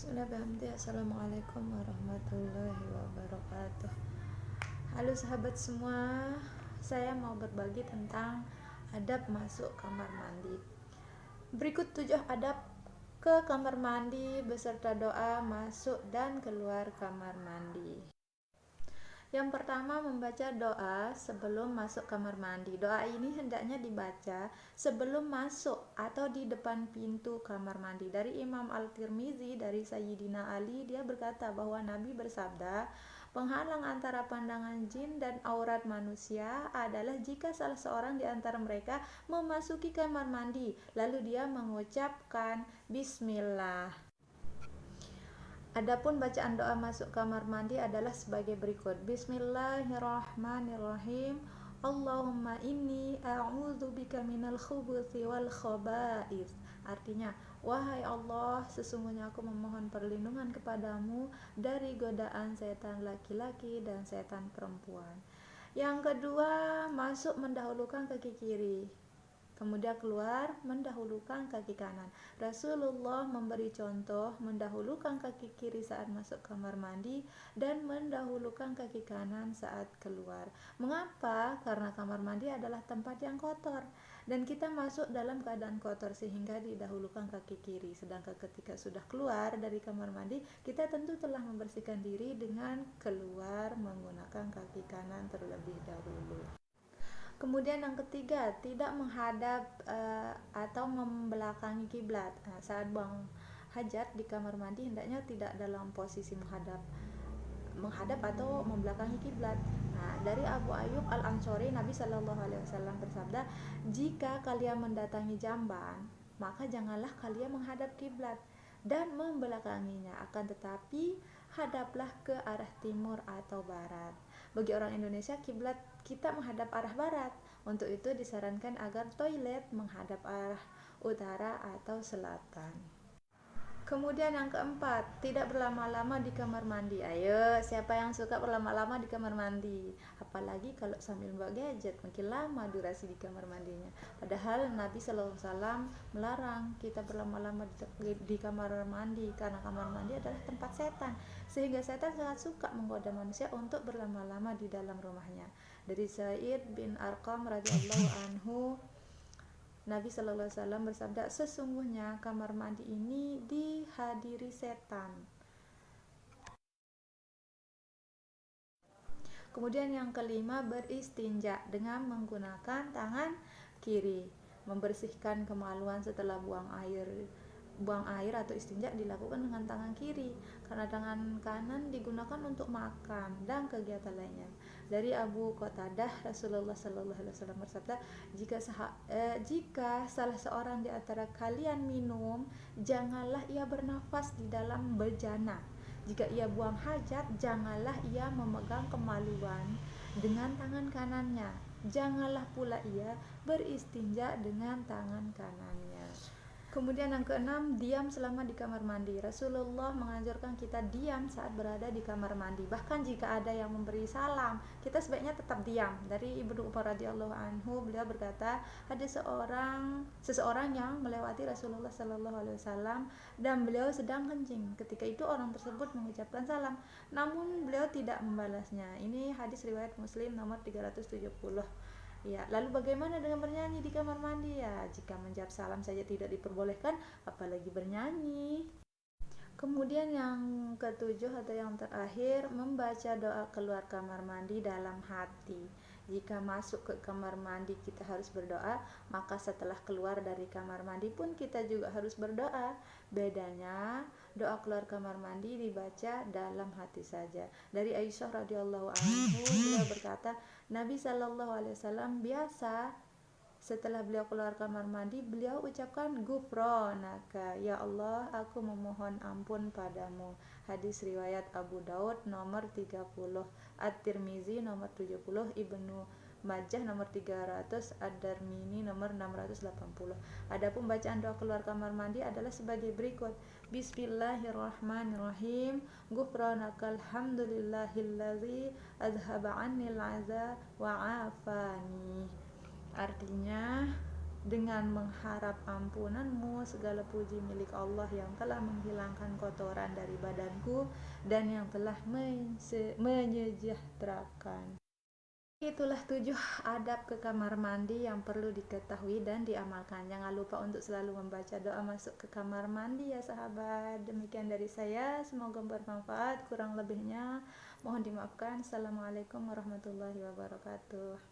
Bismillahirrahmanirrahim. Assalamualaikum warahmatullahi wabarakatuh. Halo sahabat semua, saya mau berbagi tentang adab masuk kamar mandi. Berikut 7 adab ke kamar mandi beserta doa masuk dan keluar kamar mandi. Yang pertama, membaca doa sebelum masuk kamar mandi. Doa ini hendaknya dibaca sebelum masuk atau di depan pintu kamar mandi. Dari Imam Al-Tirmizi, dari Sayyidina Ali, dia berkata bahwa Nabi bersabda, penghalang antara pandangan jin dan aurat manusia adalah jika salah seorang di antara mereka memasuki kamar mandi, lalu dia mengucapkan Bismillah. Adapun bacaan doa masuk kamar mandi adalah sebagai berikut. Bismillahirrahmanirrahim. Allahumma inni a'udzubika minal khubuthi wal khaba'ith. Artinya, wahai Allah, sesungguhnya aku memohon perlindungan kepadamu dari godaan setan laki-laki dan setan perempuan. Yang kedua, masuk mendahulukan kaki kiri, kemudian keluar mendahulukan kaki kanan. Rasulullah memberi contoh mendahulukan kaki kiri saat masuk kamar mandi dan mendahulukan kaki kanan saat keluar. Mengapa? Karena kamar mandi adalah tempat yang kotor dan kita masuk dalam keadaan kotor sehingga didahulukan kaki kiri. Sedangkan ketika sudah keluar dari kamar mandi, kita tentu telah membersihkan diri dengan keluar menggunakan kaki kanan terlebih dahulu. Kemudian yang ketiga, tidak menghadap atau membelakangi kiblat. Saat buang hajat di kamar mandi hendaknya tidak dalam posisi menghadap atau membelakangi kiblat. Dari Abu Ayyub Al-Ansori, Nabi Shallallahu Alaihi Wasallam bersabda, jika kalian mendatangi jamban, maka janganlah kalian menghadap kiblat dan membelakanginya, akan tetapi hadaplah ke arah timur atau barat. Bagi orang Indonesia, kiblat kita menghadap arah barat. Untuk itu disarankan agar toilet menghadap arah utara atau selatan. Kemudian yang keempat, tidak berlama-lama di kamar mandi. Ayo, siapa yang suka berlama-lama di kamar mandi? Apalagi kalau sambil buat gadget, makin lama durasi di kamar mandinya. Padahal Nabi SAW melarang kita berlama-lama di kamar mandi, karena kamar mandi adalah tempat setan, sehingga setan sangat suka menggoda manusia untuk berlama-lama di dalam rumahnya. Dari Zaid bin Arqam radhiyallahu anhu, Nabi Shallallahu Alaihi Wasallam bersabda, sesungguhnya kamar mandi ini dihadiri setan. Kemudian yang kelima, beristinja dengan menggunakan tangan kiri. Membersihkan kemaluan setelah buang air atau istinja dilakukan dengan tangan kiri, karena tangan kanan digunakan untuk makan dan kegiatan lainnya. Dari Abu Qatadah, Rasulullah Sallallahu Alaihi Wasallam bersabda, jika salah seorang di antara kalian minum, janganlah ia bernafas di dalam bejana. Jika ia buang hajat, janganlah ia memegang kemaluan dengan tangan kanannya. Janganlah pula ia beristinja dengan tangan kanannya. Kemudian yang keenam, diam selama di kamar mandi. Rasulullah menganjurkan kita diam saat berada di kamar mandi. Bahkan jika ada yang memberi salam, kita sebaiknya tetap diam. Dari Ibnu Umar radhiyallahu anhu, beliau berkata, ada seseorang yang melewati Rasulullah sallallahu alaihi wasallam dan beliau sedang kencing. Ketika itu orang tersebut mengucapkan salam, namun beliau tidak membalasnya. Ini hadis riwayat Muslim nomor 370. Ya, lalu bagaimana dengan bernyanyi di kamar mandi? Ya, jika menjawab salam saja tidak diperbolehkan, apalagi bernyanyi. Kemudian yang ketujuh atau yang terakhir, membaca doa keluar kamar mandi dalam hati. Jika masuk ke kamar mandi kita harus berdoa, maka setelah keluar dari kamar mandi pun kita juga harus berdoa. Bedanya, doa keluar kamar mandi dibaca dalam hati saja. Dari Aisyah radhiyallahu anhu, beliau berkata, Nabi Shallallahu Alaihi Wasallam biasa setelah beliau keluar kamar mandi, beliau ucapkan Gufronaka, ya Allah, aku memohon ampun padamu. Hadis riwayat Abu Daud nomor 30, At-Tirmizi nomor 70, Ibnu Majah nomor 300, Ad-Darmini nomor 680. Adapun bacaan doa keluar kamar mandi adalah sebagai berikut. Bismillahirrahmanirrahim. Ghufranakal hamdulillahillazi azhaba 'annil 'adza wa 'afani. Artinya, dengan mengharap ampunanmu. Segala puji milik Allah yang telah menghilangkan kotoran dari badanku dan yang telah menyejahterakan. Itulah 7 adab ke kamar mandi yang perlu diketahui dan diamalkan. Jangan lupa untuk selalu membaca doa masuk ke kamar mandi ya sahabat. Demikian dari saya, semoga bermanfaat. Kurang lebihnya mohon dimaafkan. Assalamualaikum warahmatullahi wabarakatuh.